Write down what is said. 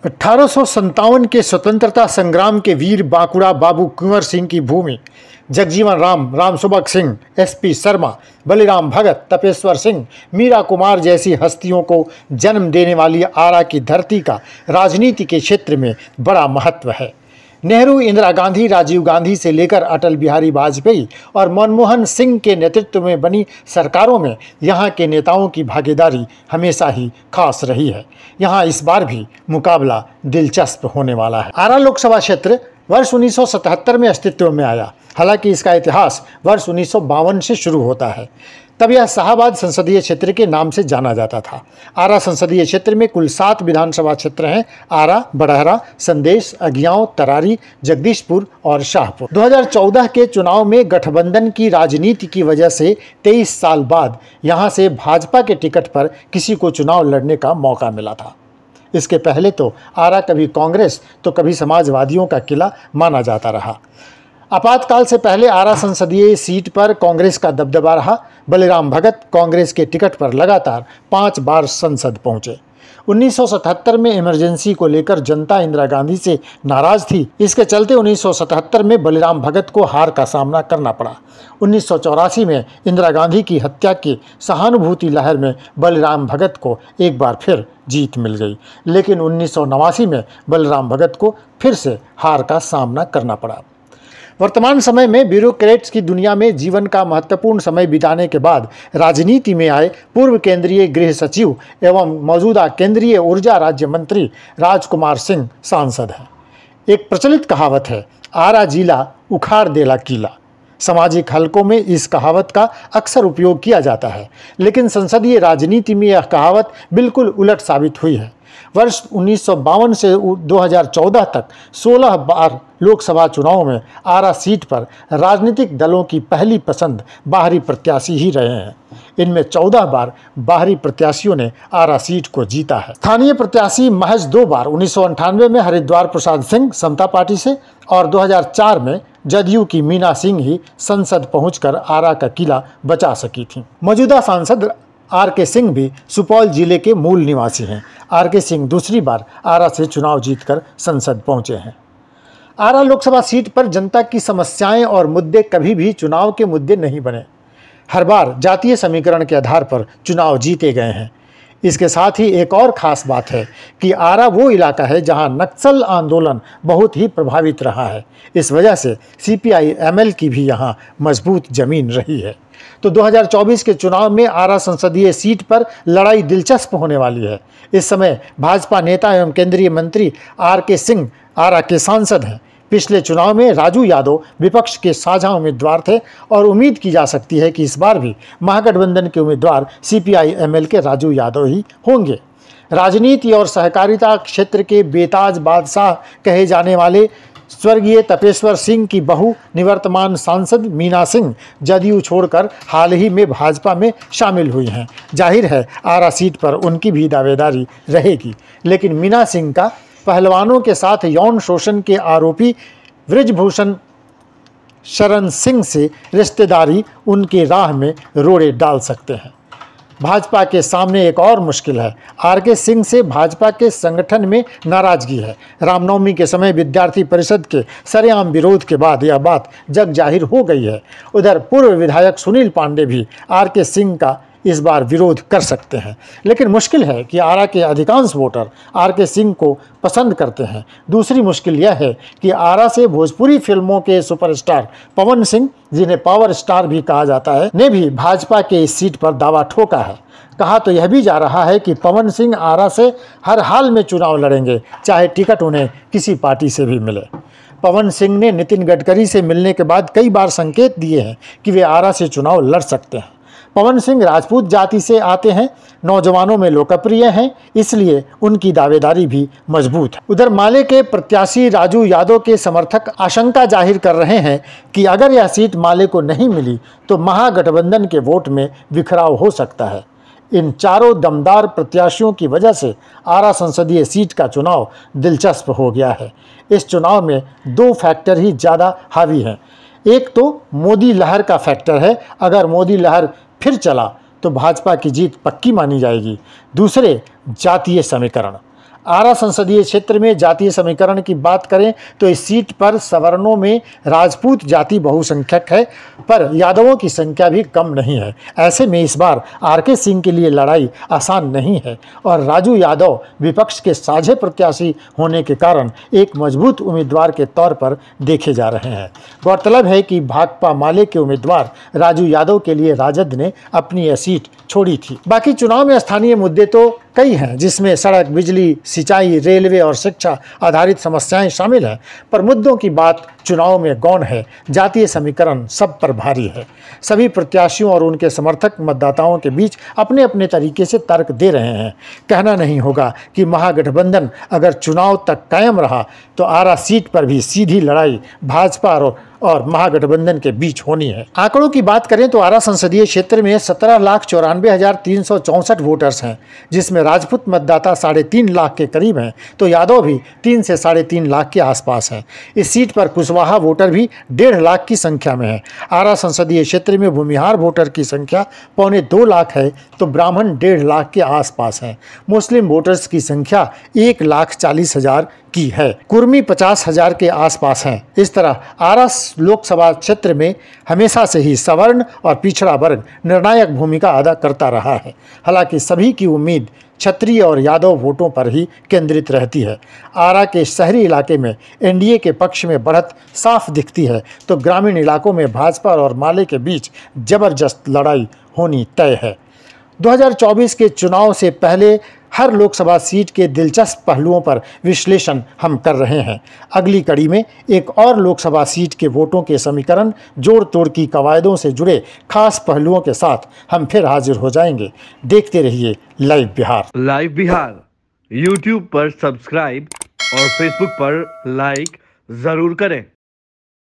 1857 के स्वतंत्रता संग्राम के वीर बांकुड़ा बाबू कुंवर सिंह की भूमि, जगजीवन राम, रामसुभग सिंह, एसपी शर्मा, बलिराम भगत, तपेश्वर सिंह, मीरा कुमार जैसी हस्तियों को जन्म देने वाली आरा की धरती का राजनीति के क्षेत्र में बड़ा महत्व है। नेहरू, इंदिरा गांधी, राजीव गांधी से लेकर अटल बिहारी वाजपेयी और मनमोहन सिंह के नेतृत्व में बनी सरकारों में यहाँ के नेताओं की भागीदारी हमेशा ही खास रही है। यहाँ इस बार भी मुकाबला दिलचस्प होने वाला है। आरा लोकसभा क्षेत्र वर्ष 1977 में अस्तित्व में आया। हालांकि इसका इतिहास वर्ष 1952 से शुरू होता है। तब यह शाहाबाद संसदीय क्षेत्र के नाम से जाना जाता था। आरा संसदीय क्षेत्र में कुल 7 विधानसभा क्षेत्र हैं: आरा, बड़हरा, संदेश, अगियाँव, तरारी, जगदीशपुर और शाहपुर। 2014 के चुनाव में गठबंधन की राजनीति की वजह से 23 साल बाद यहाँ से भाजपा के टिकट पर किसी को चुनाव लड़ने का मौका मिला था। इसके पहले तो आरा कभी कांग्रेस तो कभी समाजवादियों का किला माना जाता रहा। आपातकाल से पहले आरा संसदीय सीट पर कांग्रेस का दबदबा रहा। बलिराम भगत कांग्रेस के टिकट पर लगातार 5 बार संसद पहुंचे। 1977 में इमरजेंसी को लेकर जनता इंदिरा गांधी से नाराज थी। इसके चलते 1977 में बलिराम भगत को हार का सामना करना पड़ा। 1984 में इंदिरा गांधी की हत्या की सहानुभूति लहर में बलिराम भगत को एक बार फिर जीत मिल गई, लेकिन 1989 में बलिराम भगत को फिर से हार का सामना करना पड़ा। वर्तमान समय में ब्यूरोक्रेट्स की दुनिया में जीवन का महत्वपूर्ण समय बिताने के बाद राजनीति में आए पूर्व केंद्रीय गृह सचिव एवं मौजूदा केंद्रीय ऊर्जा राज्य मंत्री राजकुमार सिंह सांसद हैं। एक प्रचलित कहावत है, आरा जिला उखाड़ देला किला। सामाजिक हलकों में इस कहावत का अक्सर उपयोग किया जाता है, लेकिन संसदीय राजनीति में यह कहावत बिल्कुल उलट साबित हुई है। वर्ष 1952 से 2014 तक 16 बार लोकसभा चुनाव में आरा सीट पर राजनीतिक दलों की पहली पसंद बाहरी प्रत्याशी ही रहे हैं। इनमें 14 बार बाहरी प्रत्याशियों ने आरा सीट को जीता है। स्थानीय प्रत्याशी महज 2 बार 1998 में हरिद्वार प्रसाद सिंह समता पार्टी से और 2004 में जदयू की मीना सिंह ही संसद पहुंचकर आरा का किला बचा सकी थी। मौजूदा सांसद आर.के. सिंह भी सुपौल जिले के मूल निवासी हैं। आर.के. सिंह दूसरी बार आरा से चुनाव जीतकर संसद पहुंचे हैं। आरा लोकसभा सीट पर जनता की समस्याएं और मुद्दे कभी भी चुनाव के मुद्दे नहीं बने। हर बार जातीय समीकरण के आधार पर चुनाव जीते गए हैं। इसके साथ ही एक और ख़ास बात है कि आरा वो इलाका है जहां नक्सल आंदोलन बहुत ही प्रभावित रहा है। इस वजह से CPI-ML की भी यहां मजबूत जमीन रही है। तो 2024 के चुनाव में आरा संसदीय सीट पर लड़ाई दिलचस्प होने वाली है। इस समय भाजपा नेता एवं केंद्रीय मंत्री आर.के. सिंह आरा के सांसद हैं। पिछले चुनाव में राजू यादव विपक्ष के साझा उम्मीदवार थे और उम्मीद की जा सकती है कि इस बार भी महागठबंधन के उम्मीदवार CPI-ML के राजू यादव ही होंगे। राजनीति और सहकारिता क्षेत्र के बेताज बादशाह कहे जाने वाले स्वर्गीय तपेश्वर सिंह की बहू निवर्तमान सांसद मीना सिंह जदयू छोड़कर हाल ही में भाजपा में शामिल हुई हैं। जाहिर है आरा सीट पर उनकी भी दावेदारी रहेगी, लेकिन मीना सिंह का पहलवानों के साथ यौन शोषण के आरोपी बृजभूषण शरण सिंह से रिश्तेदारी उनके राह में रोड़े डाल सकते हैं। भाजपा के सामने एक और मुश्किल है। आर.के. सिंह से भाजपा के संगठन में नाराजगी है। रामनवमी के समय विद्यार्थी परिषद के सरेआम विरोध के बाद यह बात जग जाहिर हो गई है। उधर पूर्व विधायक सुनील पांडे भी आर.के. सिंह का इस बार विरोध कर सकते हैं, लेकिन मुश्किल है कि आरा के अधिकांश वोटर आर.के. सिंह को पसंद करते हैं। दूसरी मुश्किल यह है कि आरा से भोजपुरी फिल्मों के सुपरस्टार पवन सिंह, जिन्हें पावर स्टार भी कहा जाता है, ने भी भाजपा के इस सीट पर दावा ठोका है। कहा तो यह भी जा रहा है कि पवन सिंह आरा से हर हाल में चुनाव लड़ेंगे, चाहे टिकट उन्हें किसी पार्टी से भी मिले। पवन सिंह ने नितिन गडकरी से मिलने के बाद कई बार संकेत दिए हैं कि वे आरा से चुनाव लड़ सकते हैं। पवन सिंह राजपूत जाति से आते हैं, नौजवानों में लोकप्रिय हैं, इसलिए उनकी दावेदारी भी मजबूत है। उधर माले के प्रत्याशी राजू यादव के समर्थक आशंका जाहिर कर रहे हैं कि अगर यह सीट माले को नहीं मिली तो महागठबंधन के वोट में बिखराव हो सकता है। इन चारों दमदार प्रत्याशियों की वजह से आरा संसदीय सीट का चुनाव दिलचस्प हो गया है। इस चुनाव में 2 फैक्टर ही ज़्यादा हावी हैं। एक तो मोदी लहर का फैक्टर है। अगर मोदी लहर फिर चला तो भाजपा की जीत पक्की मानी जाएगी। दूसरे, जातीय समीकरण। आरा संसदीय क्षेत्र में जातीय समीकरण की बात करें तो इस सीट पर सवर्णों में राजपूत जाति बहुसंख्यक है, पर यादवों की संख्या भी कम नहीं है। ऐसे में इस बार आरके सिंह के लिए लड़ाई आसान नहीं है और राजू यादव विपक्ष के साझे प्रत्याशी होने के कारण एक मजबूत उम्मीदवार के तौर पर देखे जा रहे हैं। गौरतलब है कि भाकपा माले के उम्मीदवार राजू यादव के लिए राजद ने अपनी यह सीट छोड़ी थी। बाकी चुनाव में स्थानीय मुद्दे तो कई हैं, जिसमें सड़क, बिजली, सिंचाई, रेलवे और शिक्षा आधारित समस्याएं शामिल हैं, पर मुद्दों की बात चुनाव में गौण है। जातीय समीकरण सब पर भारी है। सभी प्रत्याशियों और उनके समर्थक मतदाताओं के बीच अपने अपने तरीके से तर्क दे रहे हैं। कहना नहीं होगा कि महागठबंधन अगर चुनाव तक कायम रहा तो आरा सीट पर भी सीधी लड़ाई भाजपा और महागठबंधन के बीच होनी है। आंकड़ों की बात करें तो आरा संसदीय क्षेत्र में 17,94,364 वोटर्स हैं, जिसमें राजपूत मतदाता 3.5 लाख के करीब हैं, तो यादव भी 3 से 3.5 लाख के आसपास हैं। इस सीट पर कुशवाहा वोटर भी 1.5 लाख की संख्या में है। आरा संसदीय क्षेत्र में भूमिहार वोटर की संख्या 1.25 लाख है, तो ब्राह्मण 1.5 लाख के आसपास हैं। मुस्लिम वोटर्स की संख्या 1,40,000 की है। कुर्मी 50,000 के आसपास हैं। इस तरह आरा लोकसभा क्षेत्र में हमेशा से ही सवर्ण और पिछड़ा वर्ग निर्णायक भूमिका अदा करता रहा है। हालांकि सभी की उम्मीद क्षत्रिय और यादव वोटों पर ही केंद्रित रहती है। आरा के शहरी इलाके में एनडीए के पक्ष में बढ़त साफ दिखती है, तो ग्रामीण इलाकों में भाजपा और माले के बीच जबरदस्त लड़ाई होनी तय है। 2024 के चुनाव से पहले हर लोकसभा सीट के दिलचस्प पहलुओं पर विश्लेषण हम कर रहे हैं। अगली कड़ी में एक और लोकसभा सीट के वोटों के समीकरण, जोड़ तोड़ की कवायदों से जुड़े खास पहलुओं के साथ हम फिर हाजिर हो जाएंगे। देखते रहिए live Bihar. Live Bihar YouTube पर सब्सक्राइब और फेसबुक पर लाइक जरूर करें।